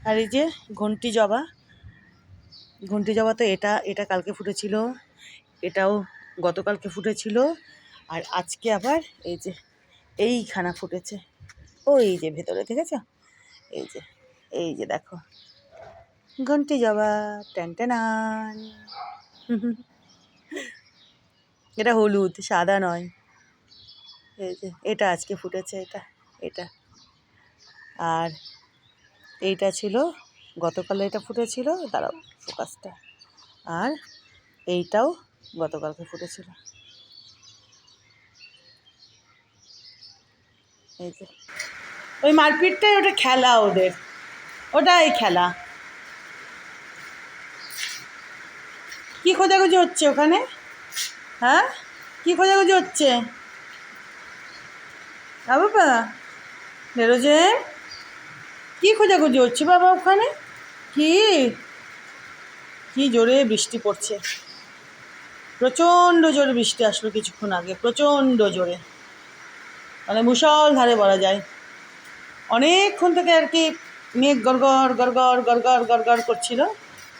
আর এই যে ঘন্টি জবা, ঘন্টি জবা তো এটা এটা কালকে ফুটেছিল, এটাও গতকালকে ফুটেছিল, আর আজকে আবার এই যে এইখানা ফুটেছে, ওই যে ভেতরে দেখেছ, এই যে এই যে দেখো ঘন্টি জবা ট্যান ট্যানান। এটা হলুদ, সাদা নয়। এই যে এটা আজকে ফুটেছে, এটা এটা আর এইটা ছিল গতকালে, এটা ফুটেছিল, দাঁড়াও ফোকাসটা, আর এইটাও গতকালকে ফুটেছিল। এই যে ওই মারপিটটাই ওটা খেলা ওদের, ওটাই খেলা। কি খোঁজাখুঁজি হচ্ছে ওখানে? হ্যাঁ, কি খোঁজাখুঁজি হচ্ছে? বাবা নেরোজেন, কি খোঁজাখুঁজি হচ্ছে বাবা ওখানে? কি কি জোরে বৃষ্টি পড়ছে, প্রচণ্ড জোরে বৃষ্টি আসলো কিছুক্ষণ আগে, প্রচণ্ড জোরে, মানে মুষলধারে বলা যায়। অনেকক্ষণ থেকে আর কি মেঘ গড়গড় গড়গড় গড়গড় গড়গড় করছিল,